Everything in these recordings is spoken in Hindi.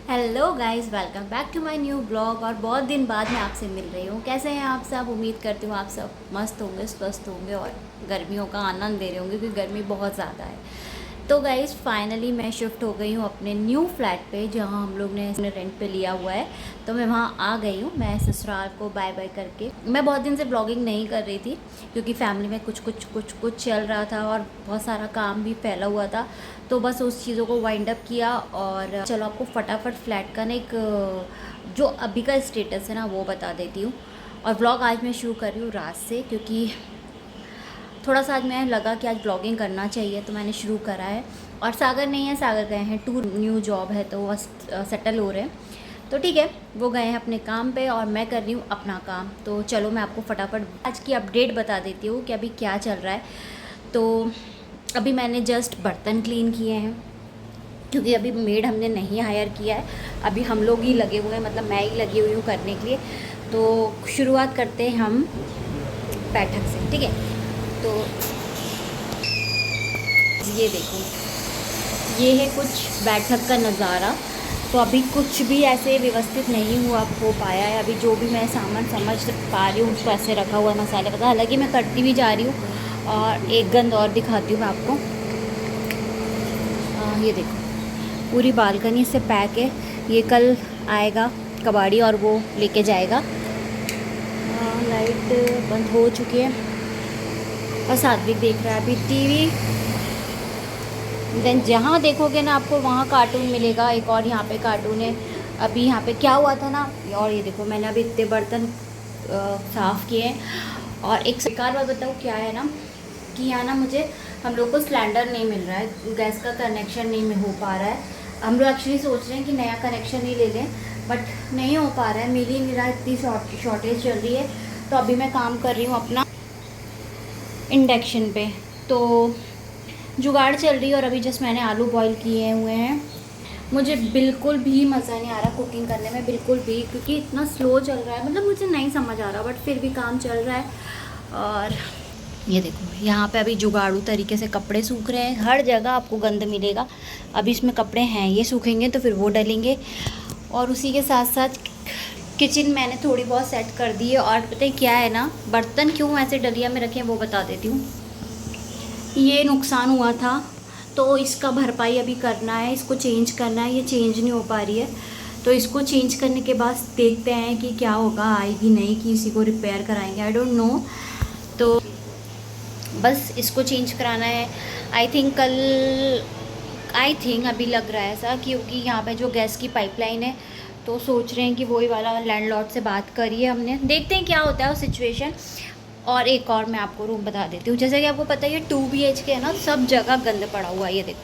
Hello guys, welcome back to my new blog. और बहुत दिन बाद मैं आपसे मिल रही हूँ। कैसे हैं आप सब? उम्मीद करती हूँ आप सब मस्त होंगे, स्वस्थ होंगे और गर्मियों का आनंद ले रहे होंगे, क्योंकि गर्मी बहुत ज़्यादा है। तो गाइस फाइनली मैं शिफ्ट हो गई हूँ अपने न्यू फ्लैट पे, जहाँ हम लोग ने रेंट पे लिया हुआ है। तो मैं वहाँ आ गई हूँ, मैं ससुराल को बाय बाय करके। मैं बहुत दिन से ब्लॉगिंग नहीं कर रही थी, क्योंकि फैमिली में कुछ चल रहा था और बहुत सारा काम भी फैला हुआ था। तो बस उस चीज़ों को वाइंड अप किया और चलो आपको फटाफट फ्लैट का ना एक जो अभी का स्टेटस है ना वो बता देती हूँ। और ब्लॉग आज मैं शुरू कर रही हूँ रात से, क्योंकि थोड़ा सा आज मैं लगा कि आज ब्लॉगिंग करना चाहिए, तो मैंने शुरू करा है। और सागर नहीं है, सागर गए हैं टूर, न्यू जॉब है तो बस सेटल हो रहे हैं। तो ठीक है, वो गए हैं अपने काम पे और मैं कर रही हूँ अपना काम। तो चलो मैं आपको फटाफट आज की अपडेट बता देती हूँ कि अभी क्या चल रहा है। तो अभी मैंने जस्ट बर्तन क्लीन किए हैं, क्योंकि अभी मेड हमने नहीं हायर किया है, अभी हम लोग ही लगे हुए हैं, मतलब मैं ही लगी हुई हूँ करने के लिए। तो शुरुआत करते हैं हम बैठक से, ठीक है। तो ये देखो, ये है कुछ बैठक का नज़ारा। तो अभी कुछ भी ऐसे व्यवस्थित नहीं हुआ हो पाया है। अभी जो भी मैं सामान समझ पा रही हूँ उसको ऐसे रखा हुआ है मसाले वगैरह, हालांकि मैं करती भी जा रही हूँ। और एक गंध और दिखाती हूँ मैं आपको। ये देखो, पूरी बालकनी से पैक है। ये कल आएगा कबाड़ी और वो लेके जाएगा। लाइट बंद हो चुकी है और सात्विक देख रहा है अभी टीवी। देन जहाँ देखोगे ना आपको वहाँ कार्टून मिलेगा। एक और यहाँ पे कार्टून है। अभी यहाँ पे क्या हुआ था ना, और ये देखो मैंने अभी इतने बर्तन साफ़ किए हैं। और एक सरकार बात बताऊँ क्या है ना, कि यहाँ ना मुझे हम लोग को सिलेंडर नहीं मिल रहा है, गैस का कनेक्शन नहीं हो पा रहा है। हम लोग एक्चुअली सोच रहे हैं कि नया कनेक्शन ही ले लें, बट नहीं हो पा रहा है, मिल ही नहीं रहा है, इतनी शॉर्टेज चल रही है। तो अभी मैं काम कर रही हूँ अपना इंडक्शन पे, तो जुगाड़ चल रही है। और अभी जस्ट मैंने आलू बॉईल किए हुए हैं। मुझे बिल्कुल भी मज़ा नहीं आ रहा कुकिंग करने में, बिल्कुल भी, क्योंकि इतना स्लो चल रहा है, मतलब मुझे नहीं समझ आ रहा, बट फिर भी काम चल रहा है। और ये देखो यहाँ पे अभी जुगाड़ू तरीके से कपड़े सूख रहे हैं, हर जगह आपको गंद मिलेगा। अभी इसमें कपड़े हैं, ये सूखेंगे तो फिर वो डलेंगे। और उसी के साथ साथ किचन मैंने थोड़ी बहुत सेट कर दी है। और पता है क्या है ना, बर्तन क्यों ऐसे डलिया में रखे हैं वो बता देती हूँ। ये नुकसान हुआ था तो इसका भरपाई अभी करना है, इसको चेंज करना है, ये चेंज नहीं हो पा रही है। तो इसको चेंज करने के बाद देखते हैं कि क्या होगा, आएगी नहीं कि इसी को रिपेयर कराएंगे, आई डोंट नो। तो बस इसको चेंज कराना है। आई थिंक अभी लग रहा है ऐसा, क्योंकि यहाँ पे जो गैस की पाइपलाइन है, तो सोच रहे हैं कि वही वाला लैंडलॉर्ड से बात करी है हमने, देखते हैं क्या होता है वो सिचुएशन। और एक और मैं आपको रूम बता देती हूँ। जैसे कि आपको पता है ये 2 BHK है ना, सब जगह गंद पड़ा हुआ है। ये देखो,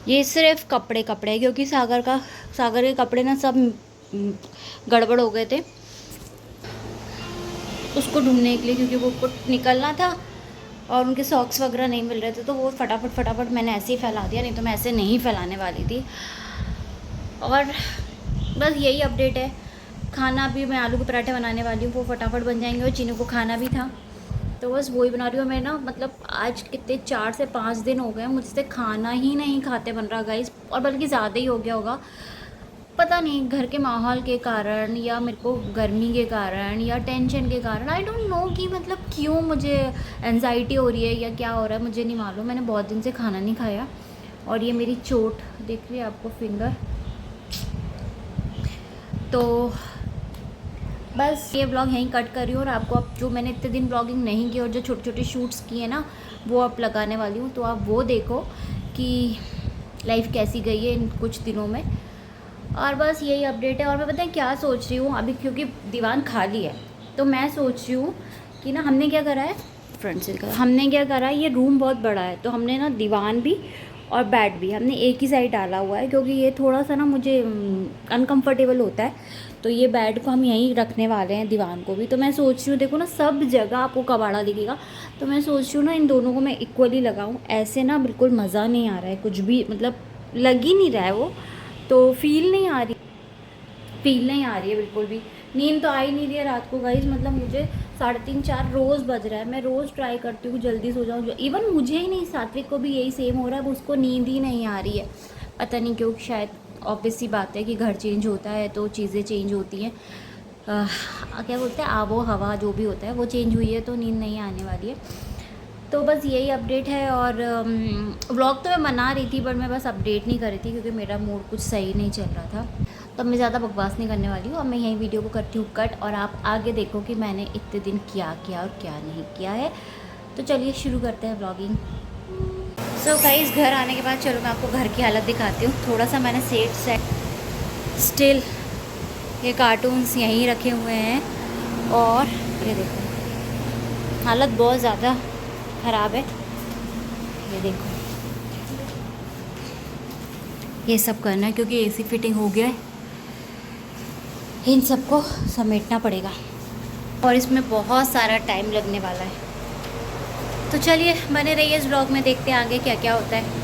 ये सिर्फ कपड़े कपड़े है, क्योंकि सागर के कपड़े ना सब गड़बड़ हो गए थे उसको ढूंढने के लिए, क्योंकि वो निकलना था और उनके सॉक्स वगैरह नहीं मिल रहे थे। तो वो फटाफट मैंने ऐसे ही फैला दिया, नहीं तो मैं ऐसे नहीं फैलाने वाली थी। और बस यही अपडेट है। खाना भी मैं आलू के पराठे बनाने वाली हूँ, वो फटाफट बन जाएंगे। और चीनू को खाना भी था, तो बस वही बना रही हूँ मैं ना। मतलब आज कितने 4 से 5 दिन हो गए मुझसे खाना ही नहीं खाते बन रहा गाइस, और बल्कि ज़्यादा ही हो गया होगा। पता नहीं घर के माहौल के कारण, या मेरे को गर्मी के कारण, या टेंशन के कारण, आई डोंट नो कि मतलब क्यों मुझे एनजाइटी हो रही है या क्या हो रहा है, मुझे नहीं मालूम। मैंने बहुत दिन से खाना नहीं खाया। और ये मेरी चोट दिख रही है आपको, फिंगर। तो बस ये ब्लॉग यहीं कट कर रही हूँ। और आपको अब जो मैंने इतने दिन ब्लॉगिंग नहीं की और जो छोटे छोटे शूट्स किए ना, वो अब लगाने वाली हूँ। तो आप वो देखो कि लाइफ कैसी गई है इन कुछ दिनों में। और बस यही अपडेट है। और मैं पता है क्या सोच रही हूँ अभी, क्योंकि दीवान खाली है, तो मैं सोच रही हूँ कि ना हमने क्या करा है, फ्रंट से हमने क्या करा है, ये रूम बहुत बड़ा है, तो हमने ना दीवान भी और बेड भी हमने एक ही साइड डाला हुआ है, क्योंकि ये थोड़ा सा ना मुझे अनकंफर्टेबल होता है। तो ये बेड को हम यहीं रखने वाले हैं, दीवान को भी। तो मैं सोच रही हूँ, देखो ना सब जगह आपको कबाड़ा दिखेगा, तो मैं सोच रही हूँ ना इन दोनों को मैं इक्वली लगाऊँ। ऐसे ना बिल्कुल मज़ा नहीं आ रहा है, कुछ भी मतलब लग ही नहीं रहा है वो, तो फील नहीं आ रही है बिल्कुल भी। नींद तो आ ही नहीं रही है रात को गाइज, मतलब मुझे 3:30-4 रोज़ बज रहा है। मैं रोज़ ट्राई करती हूँ जल्दी सो जाऊँ, इवन मुझे ही नहीं, सात्विक को भी यही सेम हो रहा है, उसको नींद ही नहीं आ रही है, पता नहीं क्यों, शायद ऑब्वियस सी बात है कि घर चेंज होता है तो चीज़ें चेंज होती हैं। क्या बोलते हैं, आबो हवा जो भी होता है वो चेंज हुई है तो नींद नहीं आने वाली है। तो बस यही अपडेट है। और व्लॉग तो मैं बना रही थी बट मैं बस अपडेट नहीं कर रही थी क्योंकि मेरा मूड कुछ सही नहीं चल रहा था। तो मैं ज़्यादा बकवास नहीं करने वाली हूँ। अब मैं यही वीडियो को करती हूँ कट, और आप आगे देखो कि मैंने इतने दिन क्या किया और क्या नहीं किया है। तो चलिए शुरू करते हैं व्लॉगिंग। सो गाइस, घर आने के बाद चलो मैं आपको घर की हालत दिखाती हूँ। थोड़ा सा मैंने सेट स्टिल ये कार्टून्स यहीं रखे हुए हैं और ये देखो हालत बहुत ज़्यादा ख़राब है। ये देखो ये सब करना है क्योंकि एसी फिटिंग हो गया है, इन सबको समेटना पड़ेगा और इसमें बहुत सारा टाइम लगने वाला है। तो चलिए बने रहिए इस ब्लॉग में, देखते हैं आगे क्या क्या होता है।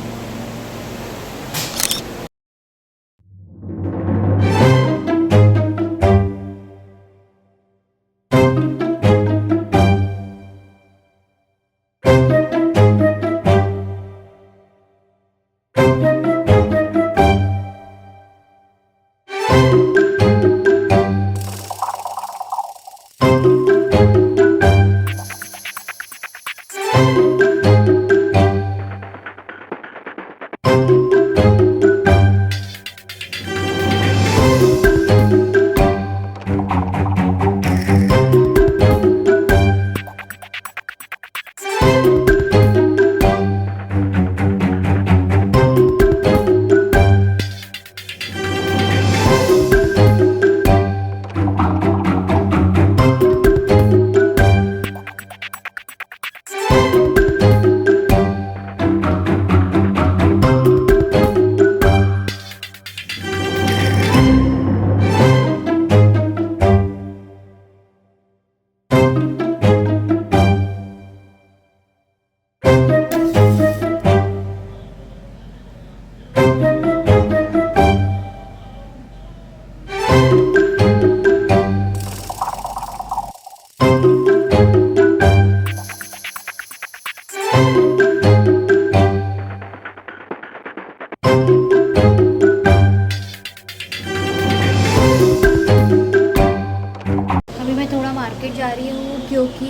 मार्केट जा रही हूँ क्योंकि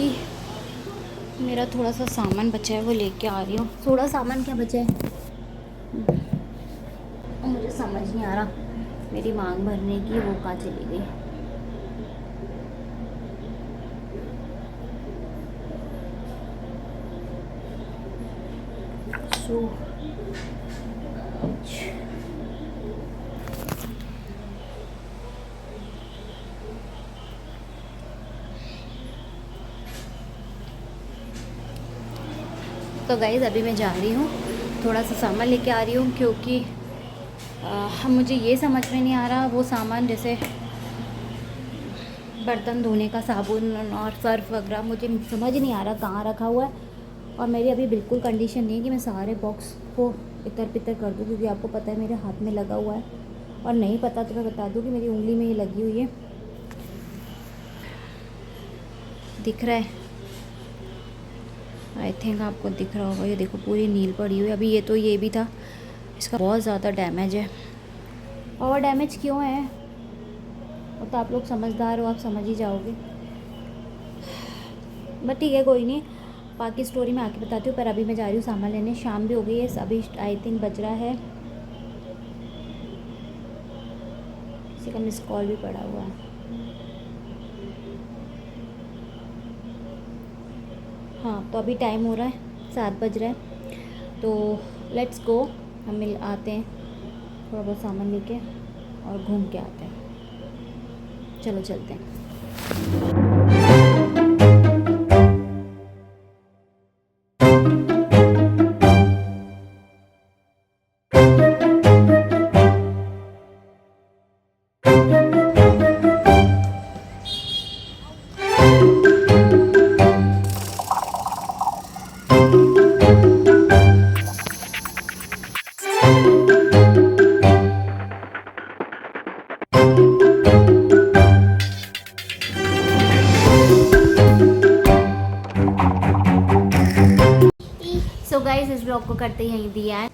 मेरा थोड़ा सा सामान बचा है वो लेके आ रही हूँ। थोड़ा सामान क्या बचा है मुझे समझ नहीं आ रहा, मेरी मांग भरने की वो कहाँ चली गई। तो गाइज़ अभी मैं जा रही हूँ, थोड़ा सा सामान लेके आ रही हूँ क्योंकि मुझे ये समझ में नहीं आ रहा वो सामान जैसे बर्तन धोने का साबुन और सर्फ वगैरह मुझे समझ नहीं आ रहा कहाँ रखा हुआ है। और मेरी अभी बिल्कुल कंडीशन नहीं है कि मैं सारे बॉक्स को इतर पितर कर दूँ क्योंकि आपको पता है मेरे हाथ में लगा हुआ है, और नहीं पता तो मैं बता दूँ कि मेरी उंगली में ये लगी हुई है, दिख रहा है, आई थिंक आपको दिख रहा होगा। ये देखो पूरी नील पड़ी हुई है। अभी ये तो ये भी था, इसका बहुत ज़्यादा डैमेज है। और डैमेज क्यों है वो तो आप लोग समझदार हो, आप समझ ही जाओगे। बट ठीक है कोई नहीं, बाकी स्टोरी मैं आके बताती हूँ। पर अभी मैं जा रही हूँ सामान लेने, शाम भी हो गई है, अभी आई थिंक बज रहा है, किसी का मिस कॉल भी पड़ा हुआ है। हाँ तो अभी टाइम हो रहा है 7 बज रहा है, तो लेट्स गो, हम मिल आते हैं, थोड़ा बहुत सामान लेके और घूम के आते हैं। चलो चलते हैं। सो गाइस इस ब्लॉग को करते हैं यहीं दी एंड।